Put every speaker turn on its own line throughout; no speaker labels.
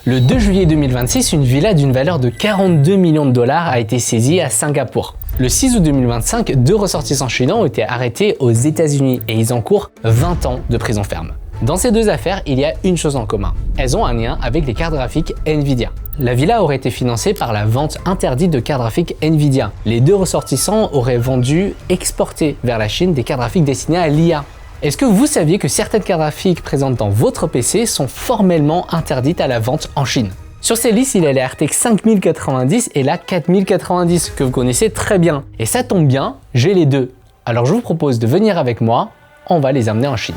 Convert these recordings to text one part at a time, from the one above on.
Le 2 juillet 2026, une villa d'une valeur de 42 millions de dollars a été saisie à Singapour. Le 6 août 2025, 2 ressortissants chinois ont été arrêtés aux États-Unis et ils encourent 20 ans de prison ferme. Dans ces deux affaires, il y a une chose en commun. Elles ont un lien avec les cartes graphiques Nvidia. La villa aurait été financée par la vente interdite de cartes graphiques Nvidia. Les 2 ressortissants auraient vendu, exporté vers la Chine des cartes graphiques destinées à l'IA. Est-ce que vous saviez que certaines cartes graphiques présentes dans votre PC sont formellement interdites à la vente en Chine? Sur ces listes, il y a la RTX 5090 et la 4090 que vous connaissez très bien. Et ça tombe bien, j'ai les deux. Alors je vous propose de venir avec moi, on va les amener en Chine.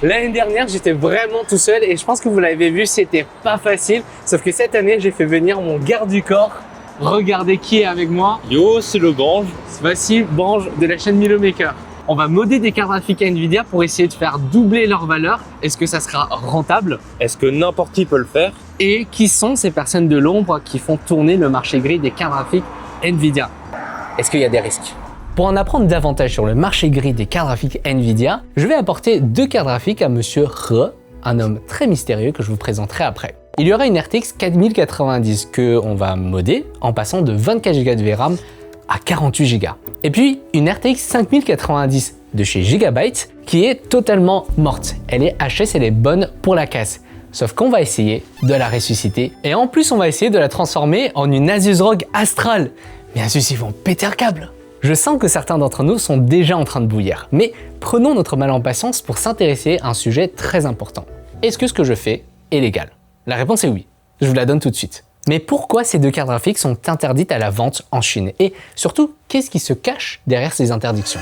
L'année dernière, j'étais vraiment tout seul et je pense que vous l'avez vu, c'était pas facile. Sauf que cette année, j'ai fait venir mon garde du corps. Regardez qui est avec moi.
Yo, c'est le Bange.
Voici Bange de la chaîne Milomaker. On va modder des cartes graphiques Nvidia pour essayer de faire doubler leur valeur. Est-ce que ça sera rentable?
Est-ce que n'importe qui peut le faire?
Et qui sont ces personnes de l'ombre qui font tourner le marché gris des cartes graphiques Nvidia? Est-ce qu'il y a des risques? Pour en apprendre davantage sur le marché gris des cartes graphiques Nvidia, je vais apporter 2 cartes graphiques à Monsieur He, un homme très mystérieux que je vous présenterai après. Il y aura une RTX 4090 que on va modder en passant de 24 Go de VRAM à 48 Go. Et puis une RTX 5090 de chez Gigabyte qui est totalement morte. Elle est HS, elle est bonne pour la casse. Sauf qu'on va essayer de la ressusciter. Et en plus, on va essayer de la transformer en une Asus ROG Astral. Mais Asus, ils vont péter un câble. Je sens que certains d'entre nous sont déjà en train de bouillir, mais prenons notre mal en patience pour s'intéresser à un sujet très important. Est-ce que ce que je fais est légal? La réponse est oui. Je vous la donne tout de suite. Mais pourquoi ces 2 cartes graphiques sont interdites à la vente en Chine? Et surtout, qu'est-ce qui se cache derrière ces interdictions?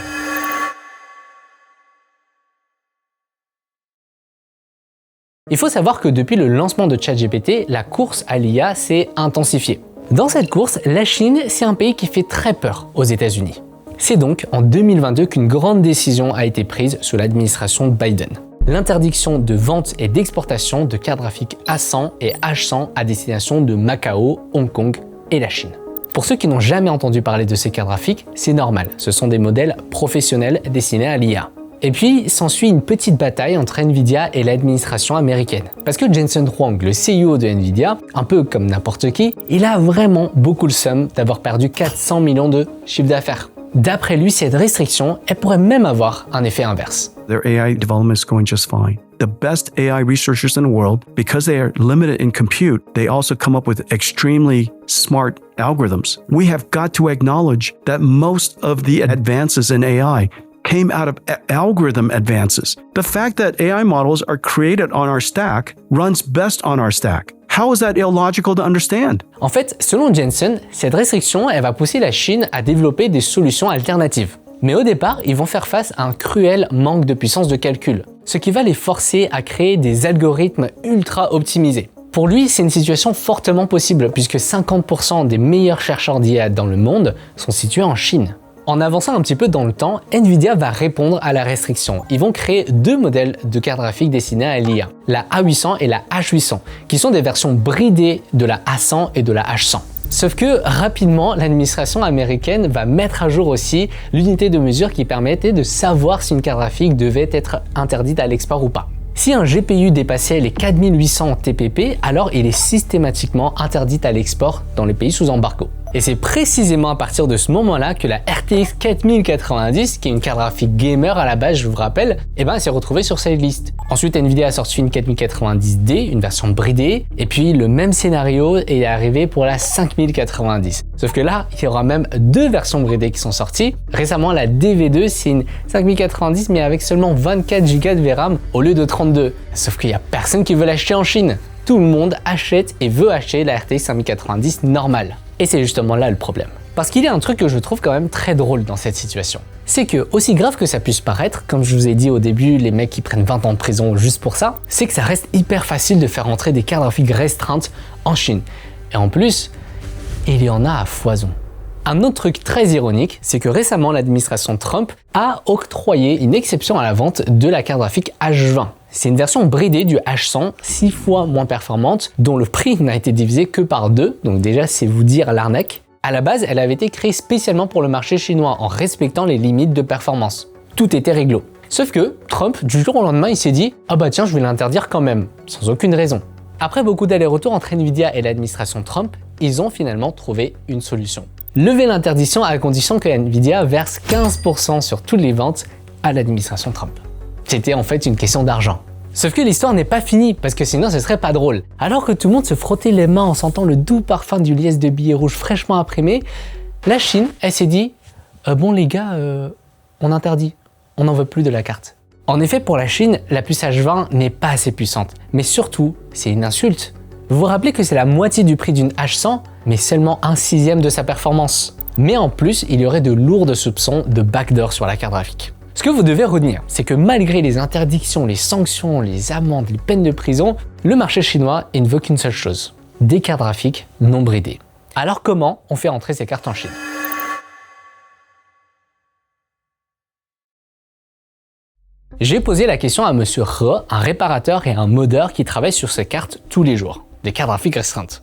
Il faut savoir que depuis le lancement de ChatGPT, la course à l'IA s'est intensifiée. Dans cette course, la Chine, c'est un pays qui fait très peur aux États-Unis. C'est donc en 2022 qu'une grande décision a été prise sous l'administration Biden. L'interdiction de vente et d'exportation de cartes graphiques A100 et H100 à destination de Macao, Hong Kong et la Chine. Pour ceux qui n'ont jamais entendu parler de ces cartes graphiques, c'est normal, ce sont des modèles professionnels destinés à l'IA. Et puis, s'ensuit une petite bataille entre Nvidia et l'administration américaine. Parce que Jensen Huang, le CEO de Nvidia, un peu comme n'importe qui, il a vraiment beaucoup le seum d'avoir perdu 400 millions de chiffre d'affaires. D'après lui, cette restriction, elle pourrait même avoir un effet inverse.
Their AI development is going just fine. The best AI researchers in the world, because they are limited in compute, they also come up with extremely smart algorithms. We have got to acknowledge that most of the advances in AI came out of algorithm advances. The fact that AI models are created on our stack runs best on our stack. How is that illogical to understand?
En fait, selon Jensen, cette restriction, elle va pousser la Chine à développer des solutions alternatives. Mais au départ, ils vont faire face à un cruel manque de puissance de calcul, ce qui va les forcer à créer des algorithmes ultra optimisés. Pour lui, c'est une situation fortement possible puisque 50% des meilleurs chercheurs d'IA dans le monde sont situés en Chine. En avançant un petit peu dans le temps, Nvidia va répondre à la restriction. Ils vont créer 2 modèles de cartes graphiques destinés à l'IA, la A800 et la H800, qui sont des versions bridées de la A100 et de la H100. Sauf que rapidement, l'administration américaine va mettre à jour aussi l'unité de mesure qui permettait de savoir si une carte graphique devait être interdite à l'export ou pas. Si un GPU dépassait les 4800 TPP, alors il est systématiquement interdit à l'export dans les pays sous embargo. Et c'est précisément à partir de ce moment-là que la RTX 4090, qui est une carte graphique gamer à la base, je vous rappelle, s'est retrouvée sur cette liste. Ensuite, Nvidia a sorti une 4090D, une version bridée, et puis le même scénario est arrivé pour la 5090. Sauf que là, il y aura même 2 versions bridées qui sont sorties. Récemment, la DV2, c'est une 5090, mais avec seulement 24 Go de VRAM au lieu de 32. Sauf qu'il n'y a personne qui veut l'acheter en Chine. Tout le monde achète et veut acheter la RTX 5090 normale. Et c'est justement là le problème. Parce qu'il y a un truc que je trouve quand même très drôle dans cette situation. C'est que, aussi grave que ça puisse paraître, comme je vous ai dit au début, les mecs qui prennent 20 ans de prison juste pour ça, c'est que ça reste hyper facile de faire entrer des cartes graphiques restreintes en Chine. Et en plus, il y en a à foison. Un autre truc très ironique, c'est que récemment l'administration Trump a octroyé une exception à la vente de la carte graphique H20. C'est une version bridée du H100, 6 fois moins performante, dont le prix n'a été divisé que par 2, donc déjà c'est vous dire l'arnaque. À la base, elle avait été créée spécialement pour le marché chinois en respectant les limites de performance. Tout était réglo. Sauf que Trump, du jour au lendemain, il s'est dit « Ah bah tiens, je vais l'interdire quand même », sans aucune raison. Après beaucoup d'allers-retours entre Nvidia et l'administration Trump, ils ont finalement trouvé une solution. Lever l'interdiction à condition que Nvidia verse 15% sur toutes les ventes à l'administration Trump. C'était en fait une question d'argent. Sauf que l'histoire n'est pas finie, parce que sinon ce serait pas drôle. Alors que tout le monde se frottait les mains en sentant le doux parfum du liesse de billets rouges fraîchement imprimé, la Chine, elle s'est dit bon les gars, on interdit, on n'en veut plus de la carte. En effet, pour la Chine, la puce H20 n'est pas assez puissante, mais surtout, c'est une insulte. Vous vous rappelez que c'est la moitié du prix d'une H100, mais seulement 1/6 de sa performance. Mais en plus, il y aurait de lourds soupçons de backdoor sur la carte graphique. Ce que vous devez retenir, c'est que malgré les interdictions, les sanctions, les amendes, les peines de prison, le marché chinois il ne veut qu'une seule chose, des cartes graphiques non bridées. Alors comment on fait entrer ces cartes en Chine? J'ai posé la question à Monsieur He, un réparateur et un modeur qui travaille sur ces cartes tous les jours, des cartes graphiques restreintes.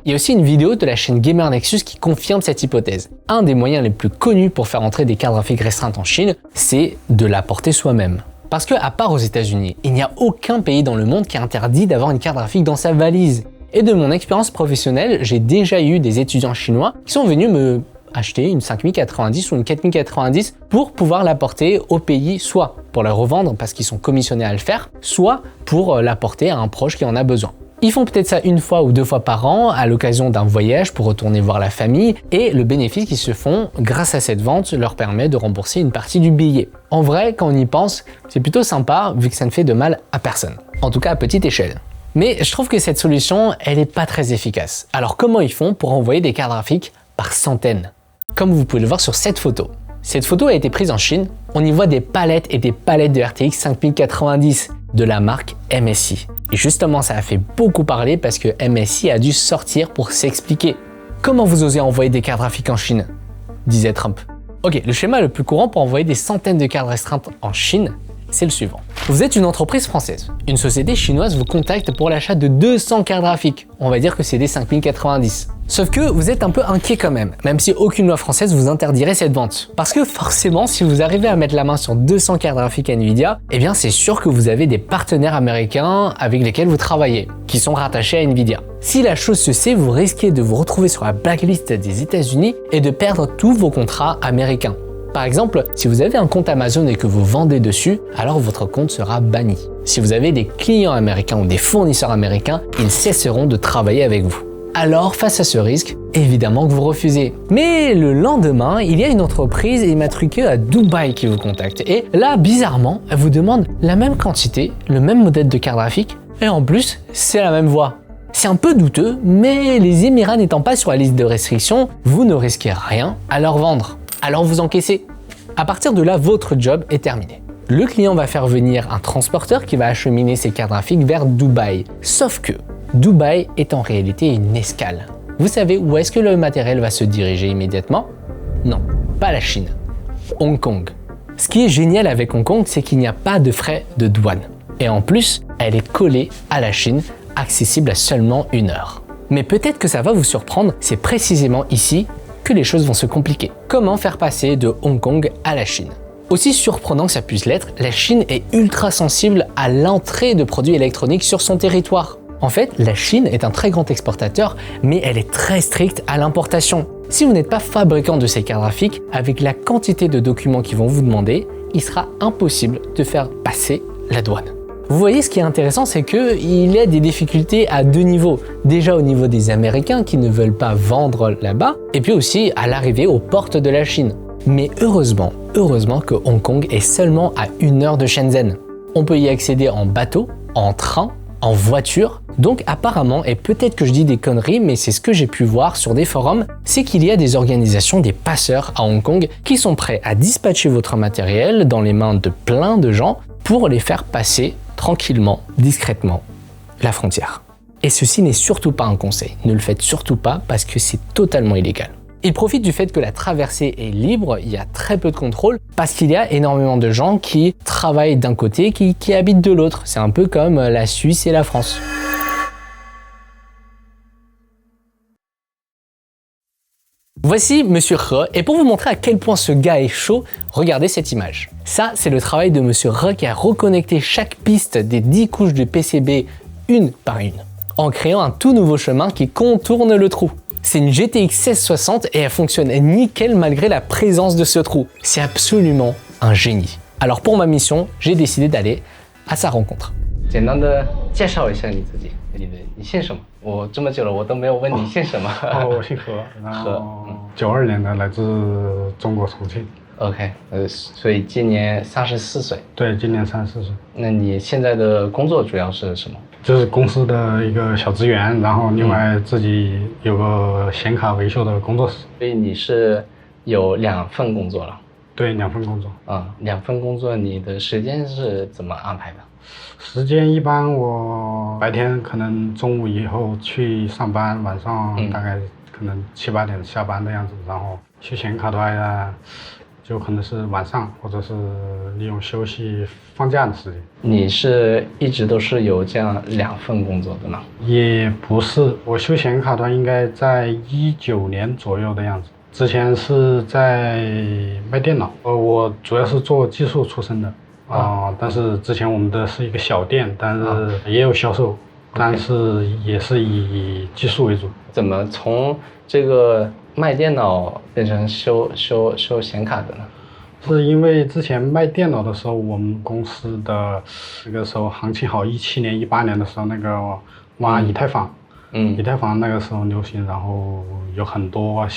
Il y a aussi une vidéo de la chaîne Gamer Nexus qui confirme cette hypothèse. Un des moyens les plus connus pour faire entrer des cartes graphiques restreintes en Chine, c'est de l'apporter soi-même. Parce que, à part aux États-Unis, il n'y a aucun pays dans le monde qui interdit d'avoir une carte graphique dans sa valise. Et de mon expérience professionnelle, j'ai déjà eu des étudiants chinois qui sont venus me acheter une 5090 ou une 4090 pour pouvoir l'apporter au pays, soit pour la revendre parce qu'ils sont commissionnés à le faire, soit pour l'apporter à un proche qui en a besoin. Ils font peut-être ça 1 fois ou 2 fois par an à l'occasion d'un voyage pour retourner voir la famille et le bénéfice qu'ils se font grâce à cette vente leur permet de rembourser une partie du billet. En vrai, quand on y pense, c'est plutôt sympa vu que ça ne fait de mal à personne. En tout cas à petite échelle. Mais je trouve que cette solution, elle n'est pas très efficace. Alors comment ils font pour envoyer des cartes graphiques par centaines? Comme vous pouvez le voir sur cette photo. Cette photo a été prise en Chine. On y voit des palettes et des palettes de RTX 5090 de la marque MSI. Et justement, ça a fait beaucoup parler parce que MSI a dû sortir pour s'expliquer. Comment vous osez envoyer des cartes graphiques en Chine? Disait Trump. Ok, le schéma le plus courant pour envoyer des centaines de cartes restreintes en Chine, c'est le suivant. Vous êtes une entreprise française. Une société chinoise vous contacte pour l'achat de 200 cartes graphiques. On va dire que c'est des 5090. Sauf que vous êtes un peu inquiet quand même si aucune loi française vous interdirait cette vente. Parce que forcément, si vous arrivez à mettre la main sur 200 cartes graphiques Nvidia, eh bien c'est sûr que vous avez des partenaires américains avec lesquels vous travaillez, qui sont rattachés à Nvidia. Si la chose se sait, vous risquez de vous retrouver sur la blacklist des États-Unis et de perdre tous vos contrats américains. Par exemple, si vous avez un compte Amazon et que vous vendez dessus, alors votre compte sera banni. Si vous avez des clients américains ou des fournisseurs américains, ils cesseront de travailler avec vous. Alors, face à ce risque, évidemment que vous refusez. Mais le lendemain, il y a une entreprise immatriculée à Dubaï qui vous contacte. Et là, bizarrement, elle vous demande la même quantité, le même modèle de carte graphique, et en plus, c'est la même voix. C'est un peu douteux, mais les Émirats n'étant pas sur la liste de restrictions, vous ne risquez rien à leur vendre. Alors vous encaissez. À partir de là, votre job est terminé. Le client va faire venir un transporteur qui va acheminer ses cartes graphiques vers Dubaï. Sauf que Dubaï est en réalité une escale. Vous savez où est-ce que le matériel va se diriger immédiatement? Non, pas la Chine. Hong Kong. Ce qui est génial avec Hong Kong, c'est qu'il n'y a pas de frais de douane. Et en plus, elle est collée à la Chine, accessible à seulement 1 heure. Mais peut-être que ça va vous surprendre, c'est précisément ici que les choses vont se compliquer. Comment faire passer de Hong Kong à la Chine? Aussi surprenant que ça puisse l'être, la Chine est ultra sensible à l'entrée de produits électroniques sur son territoire. En fait, la Chine est un très grand exportateur, mais elle est très stricte à l'importation. Si vous n'êtes pas fabricant de ces cartes graphiques, avec la quantité de documents qu'ils vont vous demander, il sera impossible de faire passer la douane. Vous voyez, ce qui est intéressant, c'est qu'il y a des difficultés à 2 niveaux. Déjà au niveau des Américains qui ne veulent pas vendre là-bas, et puis aussi à l'arrivée aux portes de la Chine. Mais heureusement que Hong Kong est seulement à 1 heure de Shenzhen. On peut y accéder en bateau, en train, en voiture. Donc apparemment, et peut-être que je dis des conneries, mais c'est ce que j'ai pu voir sur des forums, c'est qu'il y a des organisations, des passeurs à Hong Kong qui sont prêts à dispatcher votre matériel dans les mains de plein de gens pour les faire passer tranquillement, discrètement, la frontière. Et ceci n'est surtout pas un conseil. Ne le faites surtout pas parce que c'est totalement illégal. Il profite du fait que la traversée est libre, il y a très peu de contrôle, parce qu'il y a énormément de gens qui travaillent d'un côté, qui habitent de l'autre. C'est un peu comme la Suisse et la France. Voici Monsieur He, et pour vous montrer à quel point ce gars est chaud, regardez cette image. Ça, c'est le travail de Monsieur He qui a reconnecté chaque piste des 10 couches de PCB une par une, en créant un tout nouveau chemin qui contourne le trou. C'est une GTX 1660 et elle fonctionne nickel malgré la présence de ce trou. C'est absolument un génie. Alors pour ma mission, j'ai décidé d'aller à sa rencontre. 简单的介绍一下你自己，你姓什么？我这么久了，我都没有问你姓什么。
我姓何，然后92年的，来自中国重庆。
OK， 所以今年34岁。
对，今年34岁。
那你现在的工作主要是什么？
就是公司的一个小职员，然后另外自己有个显卡维修的工作室。
所以你是有2份工作了？
对，2份工作。
2份工作，你的时间是怎么安排的？
时间一般我白天可能中午以后去上班，晚上大概可能7、8点下班的样子，然后修显卡的话呀，就可能是晚上或者是利用休息放假的时间。
你是一直都是有这样2份工作的吗？
也不是，我修显卡的话应该在19年左右的样子。之前是在卖电脑，我主要是做技术出身的。但是之前我们的是一个小店，但是也有销售，但是也是以技术为主。
怎么从这个卖电脑变成修显卡的呢？
是因为之前卖电脑的时候，我们公司的那个时候行情好，17年、18年的时候，那个挖以太坊，以太坊那个时候流行，然后有很多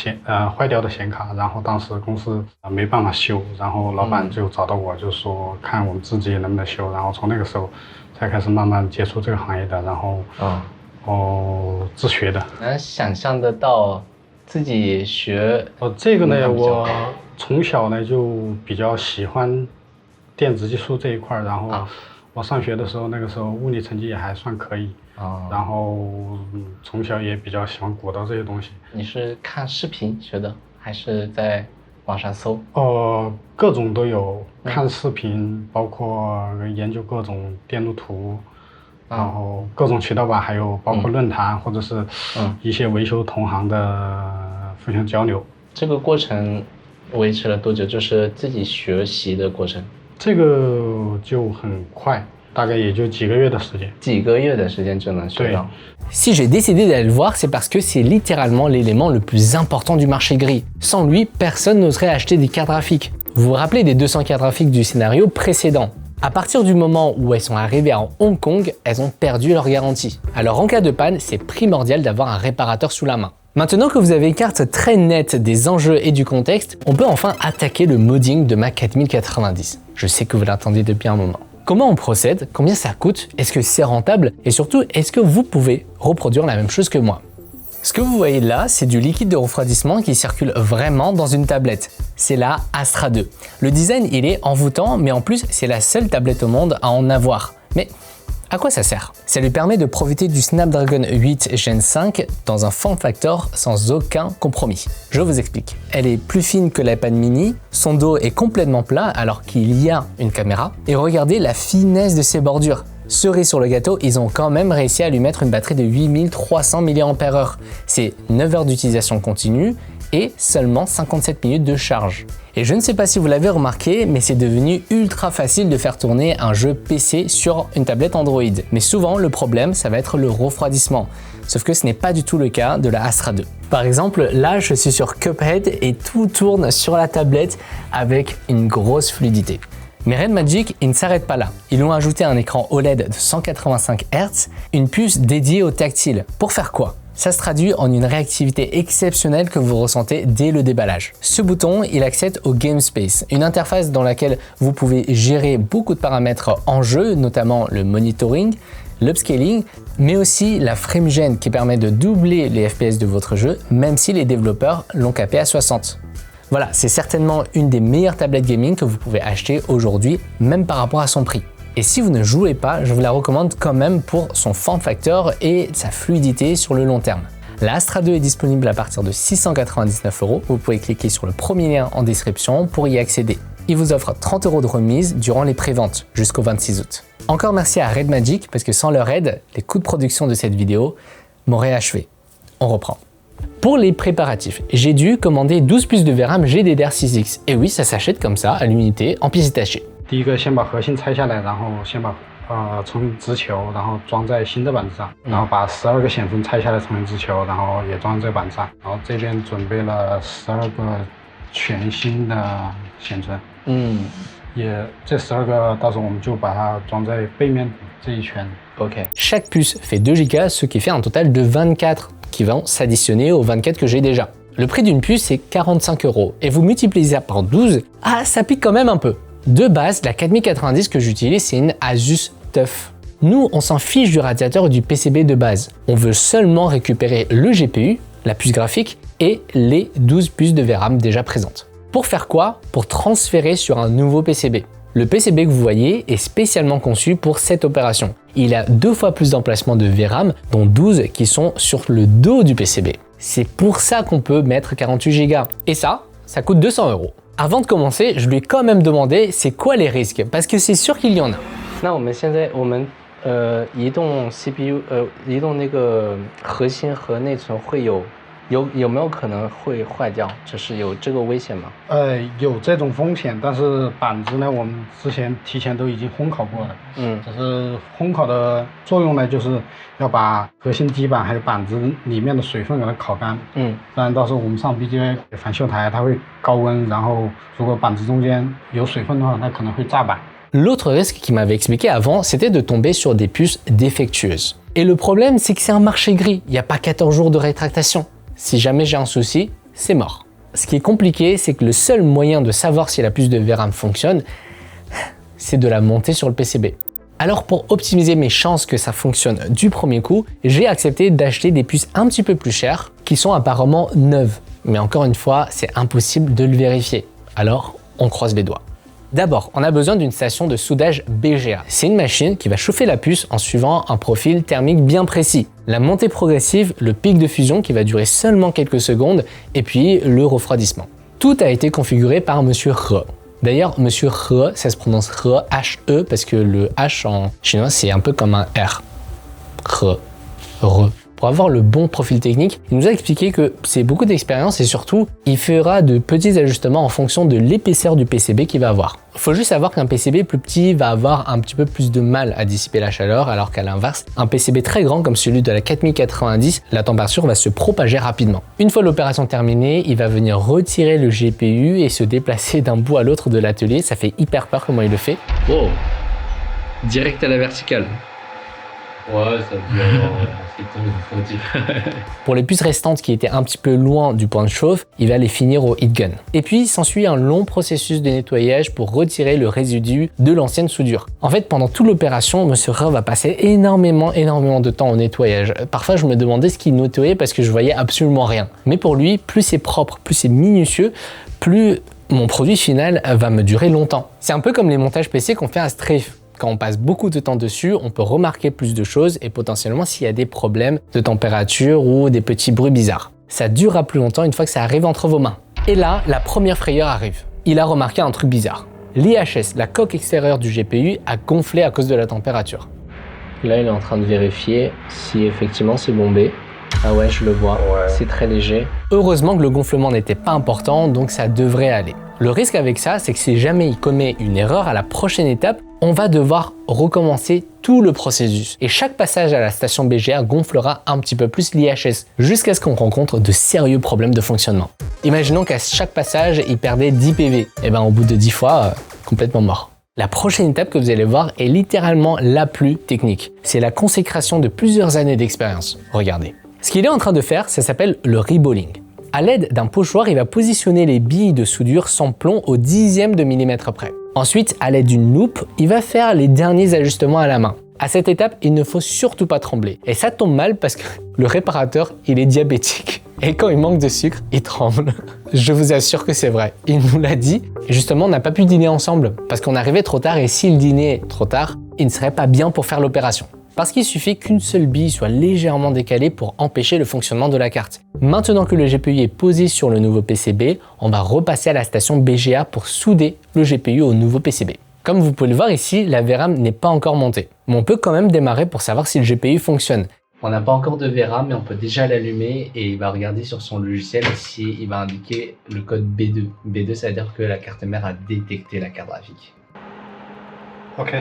坏掉的显卡，然后当时公司没办法修，然后老板就找到我，就说看我们自己能不能修，然后从那个时候才开始慢慢接触这个行业的，然后自学的。
能想象得到自己学
这个呢，我从小呢就比较喜欢电子技术这一块，然后我上学的时候，那个时候物理成绩也还算可以。然后从小也比较喜欢鼓捣这些东西。
你是看视频学的，还是在网上搜？
各种都有，看视频，包括研究各种电路图，然后各种渠道吧，还有包括论坛或者是一些维修同行的互相交流。
这个过程维持了多久？就是自己学习的过程？
这个就很快。大概也就几个月的时间，
几个月的时间就能学到。
Si j'ai décidé d'aller le voir, c'est parce que c'est littéralement l'élément le plus important du marché gris. Sans lui, personne n'oserait acheter des cartes graphiques. Vous vous rappelez des 200 cartes graphiques du scénario précédent? À partir du moment où elles sont arrivées à Hong Kong, elles ont perdu leur garantie. Alors en cas de panne, c'est primordial d'avoir un réparateur sous la main. Maintenant que vous avez une carte très nette des enjeux et du contexte, on peut enfin attaquer le modding de ma 4090. Je sais que vous l'attendez depuis un moment. Comment on procède? Combien ça coûte? Est-ce que c'est rentable? Et surtout, est-ce que vous pouvez reproduire la même chose que moi? Ce que vous voyez là, c'est du liquide de refroidissement qui circule vraiment dans une tablette. C'est la Astra 2. Le design, il est envoûtant, mais en plus, c'est la seule tablette au monde à en avoir. Mais à quoi ça sert? Ça lui permet de profiter du Snapdragon 8 Gen 5 dans un form factor sans aucun compromis. Je vous explique. Elle est plus fine que l'iPad mini, son dos est complètement plat alors qu'il y a une caméra, et regardez la finesse de ses bordures. Cerise sur le gâteau, ils ont quand même réussi à lui mettre une batterie de 8300 mAh. C'est 9 heures d'utilisation continue et seulement 57 minutes de charge. Et je ne sais pas si vous l'avez remarqué, mais c'est devenu ultra facile de faire tourner un jeu PC sur une tablette Android. Mais souvent, le problème, ça va être le refroidissement. Sauf que ce n'est pas du tout le cas de la Astra 2. Par exemple, là, je suis sur Cuphead et tout tourne sur la tablette avec une grosse fluidité. Mais Red Magic, ils ne s'arrêtent pas là. Ils ont ajouté un écran OLED de 185 Hz, une puce dédiée au tactile. Pour faire quoi? Ça se traduit en une réactivité exceptionnelle que vous ressentez dès le déballage. Ce bouton, il accède au Game Space, une interface dans laquelle vous pouvez gérer beaucoup de paramètres en jeu, notamment le monitoring, l'upscaling, mais aussi la FrameGen qui permet de doubler les FPS de votre jeu, même si les développeurs l'ont capé à 60. Voilà, c'est certainement une des meilleures tablettes gaming que vous pouvez acheter aujourd'hui, même par rapport à son prix. Et si vous ne jouez pas, je vous la recommande quand même pour son form factor et sa fluidité sur le long terme. La Astra 2 est disponible à partir de 699 €. Vous pouvez cliquer sur le premier lien en description pour y accéder. Il vous offre 30 € de remise durant les préventes jusqu'au 26 août. Encore merci à Red Magic parce que sans leur aide, les coûts de production de cette vidéo m'auraient achevé. On reprend. Pour les préparatifs, j'ai dû commander 12 puces de VRAM GDDR6X. Et oui, ça s'achète comme ça, à l'unité, en pièces détachées.
第一个先把核心拆下来，然后先把重新直球，然后装在新的板子上，然后把12个显分拆下来重新直球，然后也装在板子上。然后这边准备了12个全新的显存。这12个到时候我们就把它装在背面这一圈。
OK. Chaque puce fait 2 Go, ce qui fait un total de 24 qui vont s'additionner aux 24 que j'ai déjà. Le prix d'une puce, c'est 45 € et vous multipliez ça par 12, ça pique quand même un peu. De base, la 4090 que j'utilise, c'est une Asus TUF. Nous, on s'en fiche du radiateur et du PCB de base. On veut seulement récupérer le GPU, la puce graphique et les 12 puces de VRAM déjà présentes. Pour faire quoi? Pour transférer sur un nouveau PCB. Le PCB que vous voyez est spécialement conçu pour cette opération. Il a 2 fois plus d'emplacements de VRAM, dont 12 qui sont sur le dos du PCB. C'est pour ça qu'on peut mettre 48 Go. Et ça coûte 200 €. Avant de commencer, je lui ai quand même demandé c'est quoi les risques, parce que c'est sûr qu'il y en a. 那我们现在移动 CPU 移动那个核心和内存会有没有可能会坏掉？就是有这个危险吗？
有这种风险，但是板子呢，我们之前提前都已经烘烤过了。只是烘烤的作用呢，就是要把核心基板还有板子里面的水分给它烤干。不然到时候我们上 BGA 返修台，它会高温，然后如果板子中间有水分的话，它可能会炸板。
L'autre risque qu'il m'avait expliqué avant, c'était de tomber sur des puces défectueuses. Et le problème, c'est que c'est un marché gris. Il n'y a pas 14 jours de rétractation. Si jamais j'ai un souci, c'est mort. Ce qui est compliqué, c'est que le seul moyen de savoir si la puce de VRAM fonctionne, c'est de la monter sur le PCB. Alors pour optimiser mes chances que ça fonctionne du premier coup, j'ai accepté d'acheter des puces un petit peu plus chères, qui sont apparemment neuves. Mais encore une fois, c'est impossible de le vérifier. Alors, on croise les doigts. D'abord, on a besoin d'une station de soudage BGA. C'est une machine qui va chauffer la puce en suivant un profil thermique bien précis. La montée progressive, le pic de fusion qui va durer seulement quelques secondes, et puis le refroidissement. Tout a été configuré par Monsieur He. D'ailleurs, Monsieur He, ça se prononce He, H-E, parce que le H en chinois, c'est un peu comme un R. He. Re. Pour avoir le bon profil technique, il nous a expliqué que c'est beaucoup d'expérience et surtout, il fera de petits ajustements en fonction de l'épaisseur du PCB qu'il va avoir. Il faut juste savoir qu'un PCB plus petit va avoir un petit peu plus de mal à dissiper la chaleur, alors qu'à l'inverse, un PCB très grand comme celui de la 4090, la température va se propager rapidement. Une fois l'opération terminée, il va venir retirer le GPU et se déplacer d'un bout à l'autre de l'atelier. Ça fait hyper peur comment il le fait.
Wow, direct à la verticale. Ouais, ça devient
Pour les puces restantes qui étaient un petit peu loin du point de chauffe, il va les finir au heat gun. Et puis s'ensuit un long processus de nettoyage pour retirer le résidu de l'ancienne soudure. En fait, pendant toute l'opération, Monsieur He va passer énormément de temps au nettoyage. Parfois, je me demandais ce qu'il nettoyait parce que je voyais absolument rien. Mais pour lui, plus c'est propre, plus c'est minutieux, plus mon produit final va me durer longtemps. C'est un peu comme les montages PC qu'on fait à Strafe. Quand on passe beaucoup de temps dessus, on peut remarquer plus de choses et potentiellement s'il y a des problèmes de température ou des petits bruits bizarres. Ça durera plus longtemps une fois que ça arrive entre vos mains. Et là, la première frayeur arrive. Il a remarqué un truc bizarre. L'IHS, la coque extérieure du GPU, a gonflé à cause de la température. Là, il est en train de vérifier si effectivement c'est bombé. Ah ouais, je le vois, ouais. C'est très léger. Heureusement que le gonflement n'était pas important, donc ça devrait aller. Le risque avec ça, c'est que si jamais il commet une erreur à la prochaine étape, on va devoir recommencer tout le processus. Et chaque passage à la station BGA gonflera un petit peu plus l'IHS, jusqu'à ce qu'on rencontre de sérieux problèmes de fonctionnement. Imaginons qu'à chaque passage, il perdait 10 PV. Et bien au bout de 10 fois, complètement mort. La prochaine étape que vous allez voir est littéralement la plus technique. C'est la consécration de plusieurs années d'expérience. Regardez. Ce qu'il est en train de faire, ça s'appelle le reballing. À l'aide d'un pochoir, il va positionner les billes de soudure sans plomb au dixième de millimètre près. Ensuite, à l'aide d'une loupe, il va faire les derniers ajustements à la main. À cette étape, il ne faut surtout pas trembler. Et ça tombe mal parce que le réparateur, il est diabétique. Et quand il manque de sucre, il tremble. Je vous assure que c'est vrai. Il nous l'a dit. Et justement, on n'a pas pu dîner ensemble parce qu'on arrivait trop tard et si le dîner est trop tard, il ne serait pas bien pour faire l'opération. parce qu'il suffit qu'une seule bille soit légèrement décalée pour empêcher le fonctionnement de la carte. Maintenant que le GPU est posé sur le nouveau PCB, on va repasser à la station BGA pour souder le GPU au nouveau PCB. Comme vous pouvez le voir ici, la VRAM n'est pas encore montée, mais on peut quand même démarrer pour savoir si le GPU fonctionne. On n'a pas encore de VRAM, mais on peut déjà l'allumer et il va regarder sur son logiciel ici, il va indiquer le code B2. B2, ça veut dire que la carte mère a détecté la carte graphique.
OK.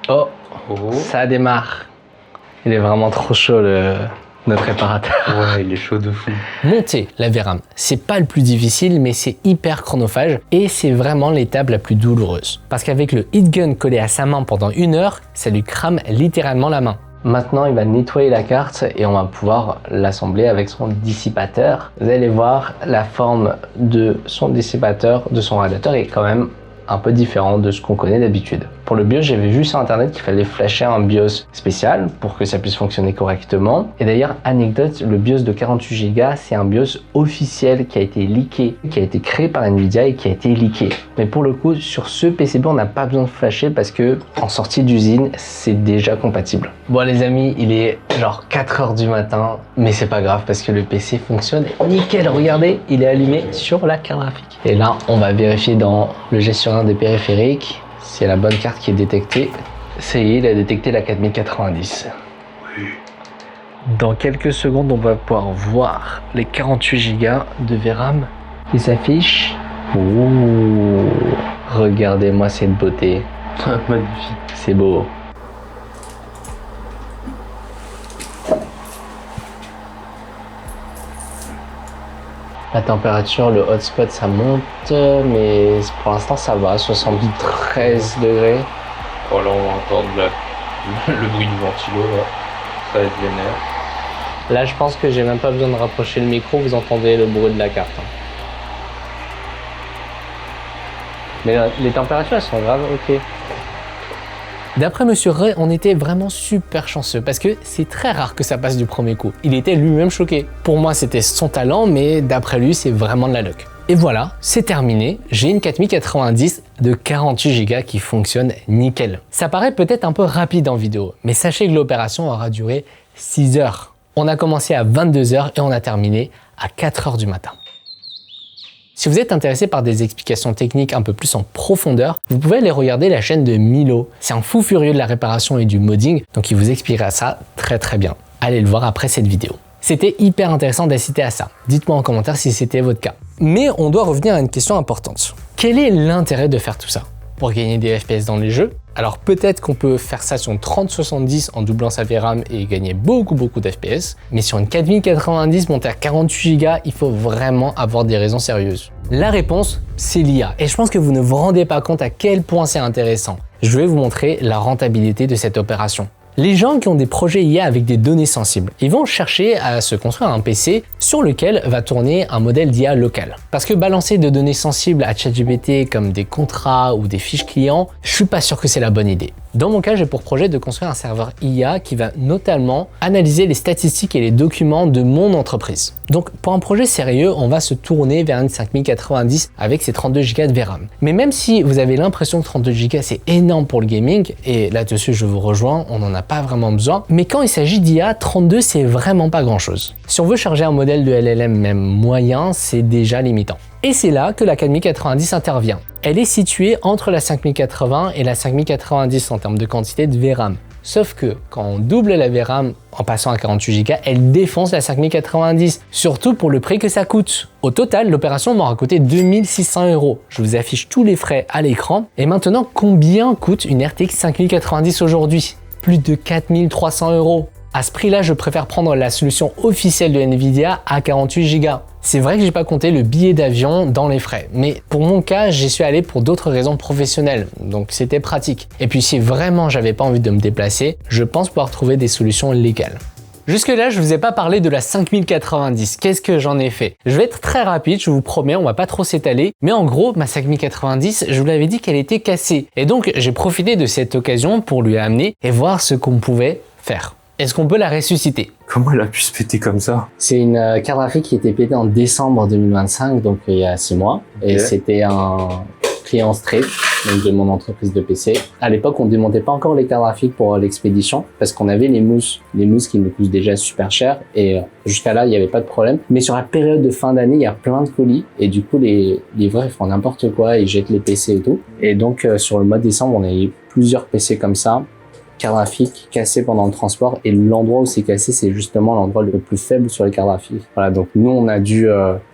Oh, ça démarre. Il est vraiment trop chaud notre réparateur.
Ouais, il est chaud de fou.
Monter la VRAM, c'est pas le plus difficile, mais c'est hyper chronophage et c'est vraiment l'étape la plus douloureuse. Parce qu'avec le heat gun collé à sa main pendant 1 heure, ça lui crame littéralement la main. Maintenant, il va nettoyer la carte et on va pouvoir l'assembler avec son dissipateur. Vous allez voir, la forme de son dissipateur, de son radiateur est quand même un peu différent de ce qu'on connaît d'habitude. Pour le BIOS, j'avais vu sur internet qu'il fallait flasher un BIOS spécial pour que ça puisse fonctionner correctement. Et d'ailleurs, anecdote, le BIOS de 48 Go, c'est un BIOS officiel qui a été leaké, qui a été créé par Nvidia et qui a été leaké. Mais pour le coup, sur ce PCB, on n'a pas besoin de flasher parce que en sortie d'usine, c'est déjà compatible. Bon les amis, il est genre 4 heures du matin, mais c'est pas grave parce que le PC fonctionne nickel. Regardez, il est allumé sur la carte graphique. Et là, on va vérifier dans le gestionnaire des périphériques. C'est la bonne carte qui est détectée. Ça y est, il a détecté la 4090. Oui. Dans quelques secondes, on va pouvoir voir les 48 Go de VRAM qui s'affichent. Ouh, regardez-moi cette beauté.
Magnifique.
C'est beau. La température, le hotspot, ça monte, mais pour l'instant, ça va, 73 degrés.
Oh là, on va entendre le bruit du ventilo, là. Ça va être vénère.
Là, je pense que j'ai même pas besoin de rapprocher le micro, vous entendez le bruit de la carte. Mais les températures, elles sont grave ok. D'après Monsieur Ray, on était vraiment super chanceux parce que c'est très rare que ça passe du premier coup. Il était lui-même choqué. Pour moi, c'était son talent, mais d'après lui, c'est vraiment de la luck. Et voilà, c'est terminé. J'ai une 4090 de 48 Go qui fonctionne nickel. Ça paraît peut-être un peu rapide en vidéo, mais sachez que l'opération aura duré 6 heures. On a commencé à 22 heures et on a terminé à 4 heures du matin. Si vous êtes intéressé par des explications techniques un peu plus en profondeur, vous pouvez aller regarder la chaîne de Milo. C'est un fou furieux de la réparation et du modding, donc il vous expliquera ça très bien. Allez le voir après cette vidéo. C'était hyper intéressant d'assister à ça. Dites-moi en commentaire si c'était votre cas. Mais on doit revenir à une question importante. Quel est l'intérêt de faire tout ça? Pour gagner des FPS dans les jeux? Alors peut-être qu'on peut faire ça sur une 3070 en doublant sa VRAM et gagner beaucoup d'FPS, mais sur une 4090 montée à 48 Go, il faut vraiment avoir des raisons sérieuses. La réponse, c'est l'IA, et je pense que vous ne vous rendez pas compte à quel point c'est intéressant. Je vais vous montrer la rentabilité de cette opération. Les gens qui ont des projets IA avec des données sensibles, ils vont chercher à se construire un PC sur lequel va tourner un modèle d'IA local. Parce que balancer de données sensibles à ChatGPT comme des contrats ou des fiches clients, je suis pas sûr que c'est la bonne idée. Dans mon cas, j'ai pour projet de construire un serveur IA qui va notamment analyser les statistiques et les documents de mon entreprise. Donc pour un projet sérieux, on va se tourner vers une 5090 avec ses 32 Go de VRAM. Mais même si vous avez l'impression que 32 Go c'est énorme pour le gaming, et là-dessus je vous rejoins, on n'en a pas vraiment besoin, mais quand il s'agit d'IA, 32 c'est vraiment pas grand-chose. Si on veut charger un modèle de LLM même moyen, c'est déjà limitant. Et c'est là que la 4090 intervient. Elle est située entre la 5080 et la 5090 en termes de quantité de VRAM. Sauf que quand on double la VRAM en passant à 48 Go, elle défonce la 5090, surtout pour le prix que ça coûte. Au total, l'opération m'aura coûté 2600 €. Je vous affiche tous les frais à l'écran. Et maintenant, combien coûte une RTX 5090 aujourd'hui? Plus de 4300 €. À ce prix-là, je préfère prendre la solution officielle de Nvidia à 48 Go. C'est vrai que j'ai pas compté le billet d'avion dans les frais, mais pour mon cas, j'y suis allé pour d'autres raisons professionnelles, donc c'était pratique. Et puis si vraiment j'avais pas envie de me déplacer, je pense pouvoir trouver des solutions légales. Jusque là, je vous ai pas parlé de la 5090. Qu'est-ce que j'en ai fait? Je vais être très rapide, je vous promets, on va pas trop s'étaler. Mais en gros, ma 5090, je vous l'avais dit qu'elle était cassée. Et donc, j'ai profité de cette occasion pour lui amener et voir ce qu'on pouvait faire. Est-ce qu'on peut la ressusciter?
Comment elle a pu se péter comme ça?
C'est une carte graphique qui était pétée en décembre 2025, donc il y a 6 mois. Et c'était client Straight, donc de mon entreprise de PC. À l'époque, on démontait pas encore les cartes graphiques pour l'expédition parce qu'on avait les mousses qui nous coûtent déjà super cher et jusqu'à là, il n'y avait pas de problème. Mais sur la période de fin d'année, il y a plein de colis et du coup, les livreurs, ils font n'importe quoi, ils jettent les PC et tout. Et donc, sur le mois de décembre, on a eu plusieurs PC comme ça, cartes graphiques cassées pendant le transport et l'endroit où c'est cassé, c'est justement l'endroit le plus faible sur les cartes graphiques. Voilà, donc nous, on a dû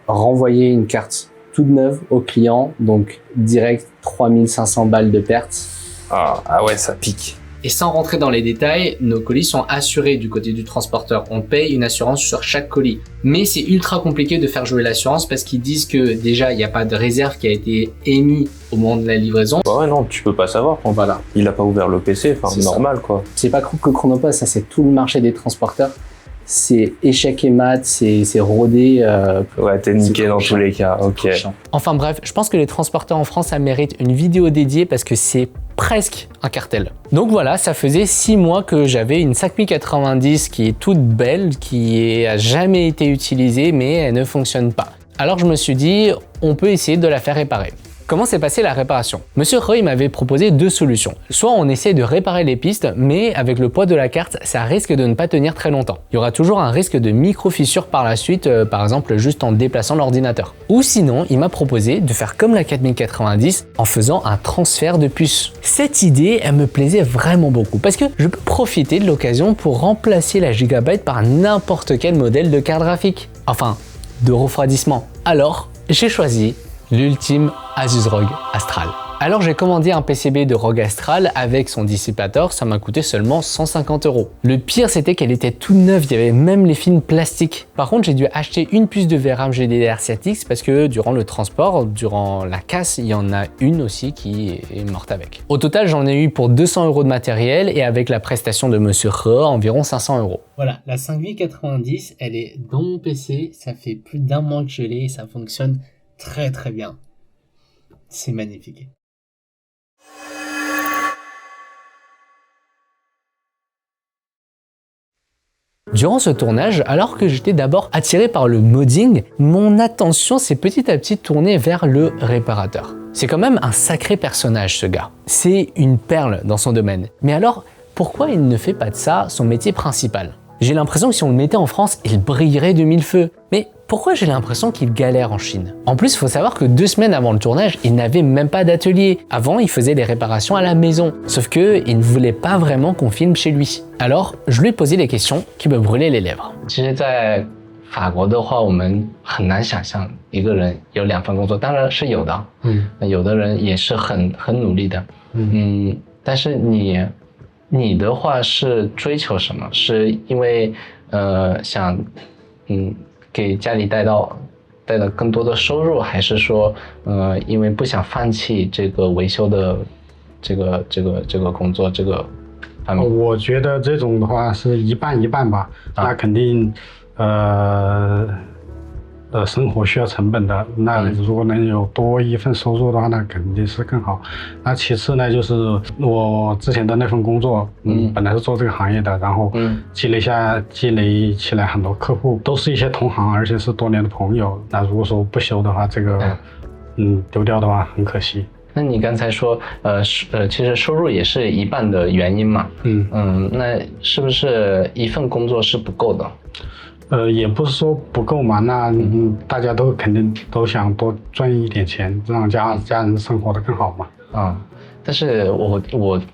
renvoyer une carte toute neuve au client, donc direct 3500 balles de perte.
Ah ouais, ça pique.
Et sans rentrer dans les détails, nos colis sont assurés du côté du transporteur. On paye une assurance sur chaque colis. Mais c'est ultra compliqué de faire jouer l'assurance parce qu'ils disent que déjà, il n'y a pas de réserve qui a été émise au moment de la livraison.
Bah ouais, non, tu peux pas savoir.
Bon, voilà.
Il a pas ouvert le PC, enfin, c'est normal, ça. Quoi.
C'est pas que Chronopost, ça c'est tout le marché des transporteurs. C'est échec et mat, c'est rodé.
Ouais, t'es niqué dans tous les cas, ok.
Enfin bref, je pense que les transporteurs en France, ça mérite une vidéo dédiée parce que c'est presque un cartel. Donc voilà, ça faisait 6 mois que j'avais une 5090 qui est toute belle, qui a jamais été utilisée, mais elle ne fonctionne pas. Alors je me suis dit, on peut essayer de la faire réparer. Comment s'est passée la réparation? Monsieur Roy m'avait proposé 2 solutions. Soit on essaie de réparer les pistes, mais avec le poids de la carte, ça risque de ne pas tenir très longtemps. Il y aura toujours un risque de micro-fissure par la suite, par exemple juste en déplaçant l'ordinateur. Ou sinon, il m'a proposé de faire comme la 4090 en faisant un transfert de puce. Cette idée, elle me plaisait vraiment beaucoup parce que je peux profiter de l'occasion pour remplacer la Gigabyte par n'importe quel modèle de carte graphique. Enfin, de refroidissement. Alors, j'ai choisi l'ultime Asus ROG Astral. Alors j'ai commandé un PCB de ROG Astral avec son dissipateur, ça m'a coûté seulement 150 €. Le pire c'était qu'elle était toute neuve, il y avait même les fils plastiques. Par contre j'ai dû acheter une puce de VRAM GDDR7X parce que durant le transport, durant la casse, il y en a une aussi qui est morte avec. Au total j'en ai eu pour 200 € de matériel et avec la prestation de Monsieur Re, environ 500 €. Voilà, la 5090, elle est dans mon PC, ça fait plus d'1 mois que je l'ai et ça fonctionne très très bien. C'est magnifique. Durant ce tournage, alors que j'étais d'abord attiré par le modding, mon attention s'est petit à petit tournée vers le réparateur. C'est quand même un sacré personnage ce gars. C'est une perle dans son domaine. Mais alors, pourquoi il ne fait pas de ça son métier principal? J'ai l'impression que si on le mettait en France, il brillerait de 1000 feux. Mais pourquoi j'ai l'impression qu'il galère en Chine? En plus, il faut savoir que 2 semaines avant le tournage, il n'avait même pas d'atelier. Avant, il faisait les réparations à la maison. Sauf que il ne voulait pas vraiment qu'on filme chez lui. Alors, je lui ai posé des questions qui me brûlaient les lèvres.
其实在法国的话，我们很难想象一个人有2份工作，当然是有的，有的人也是很努力的，但是你的话是追求什么？是因为想给家里带到更多的收入，还是说因为不想放弃这个维修的这个工作这个方面？
我觉得这种的话是一半一半吧，那肯定生活需要成本的，那如果能有多一份收入的话，那肯定是更好。那其次呢，就是我之前的那份工作，本来是做这个行业的，然后积累起来很多客户，都是一些同行，而且是多年的朋友。那如果说不修的话，这个丢掉的话很可惜。
那你刚才说其实收入也是一半的原因嘛？那是不是一份工作是不够的？
也不是说不够嘛，那大家都肯定都想多赚一点钱，让家人生活得更好嘛。
但是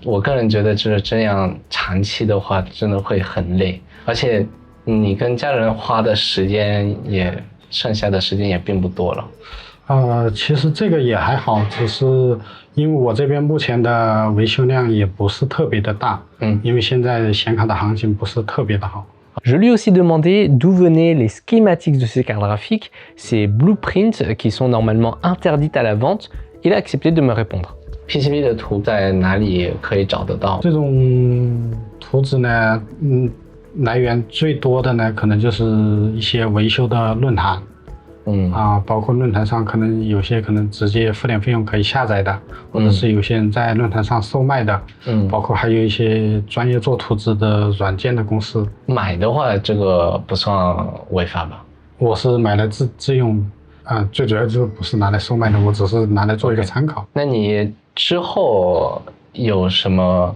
我个人觉得就是这样长期的话，真的会很累，而且你跟家人花的时间剩下的时间也并不多了。
其实这个也还好，只是因为我这边目前的维修量也不是特别的大，因为现在显卡的行情不是特别的好。
Je lui ai aussi demandé d'où venaient les schématiques de ces cartes graphiques, ces blueprints qui sont normalement interdites à la vente. Il a accepté de me répondre.
PCB 的图在哪里可以找得到？
这种图纸呢，来源最多的呢，可能就是一些维修的论坛。包括论坛上可能有些可能直接付点费用可以下载的，或者是有些人在论坛上售卖的，包括还有一些专业做图纸的软件的公司。
买的话，这个不算违法吧？
我是买了自用，最主要就是不是拿来售卖的，我只是拿来做一个参考。
那你之后有什么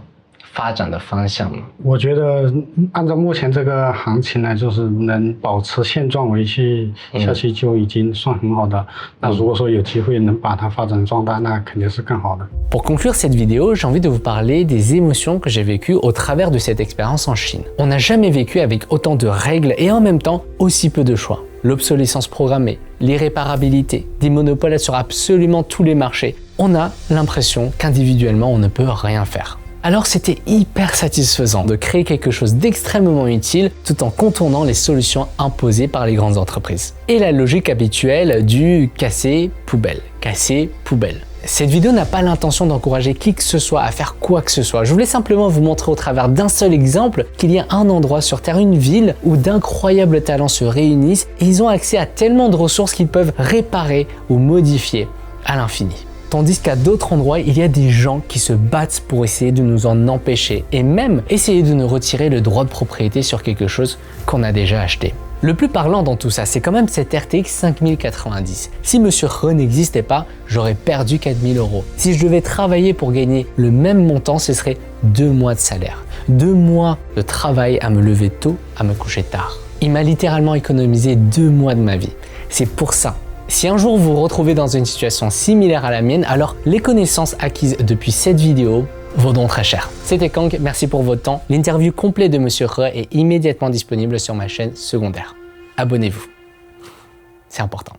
发展的方向吗？
我觉得按照目前这个行情呢，就是能保持现状维系下去就已经算很好的。那如果说有机会能把它发展壮大，那肯定是更好的。
Pour conclure cette vidéo, j'ai envie de vous parler des émotions que j'ai vécues au travers de cette expérience en Chine. On n'a jamais vécu avec autant de règles et en même temps aussi peu de choix. L'obsolescence programmée, l'irréparabilité, des monopoles sur absolument tous les marchés. On a l'impression qu'individuellement on ne peut rien faire. Alors c'était hyper satisfaisant de créer quelque chose d'extrêmement utile tout en contournant les solutions imposées par les grandes entreprises. Et la logique habituelle du casser, poubelle, casser, poubelle. Cette vidéo n'a pas l'intention d'encourager qui que ce soit à faire quoi que ce soit. Je voulais simplement vous montrer au travers d'un seul exemple qu'il y a un endroit sur Terre, une ville où d'incroyables talents se réunissent et ils ont accès à tellement de ressources qu'ils peuvent réparer ou modifier à l'infini. Tandis qu'à d'autres endroits, il y a des gens qui se battent pour essayer de nous en empêcher et même essayer de nous retirer le droit de propriété sur quelque chose qu'on a déjà acheté. Le plus parlant dans tout ça, c'est quand même cette RTX 5090. Si Monsieur He n'existait pas, j'aurais perdu 4000 €. Si je devais travailler pour gagner le même montant, ce serait 2 mois de salaire. 2 mois de travail à me lever tôt, à me coucher tard. Il m'a littéralement économisé 2 mois de ma vie. C'est pour ça. Si un jour vous vous retrouvez dans une situation similaire à la mienne, alors les connaissances acquises depuis cette vidéo vaudront très cher. C'était Kang, merci pour votre temps. L'interview complète de Monsieur He est immédiatement disponible sur ma chaîne secondaire. Abonnez-vous, c'est important.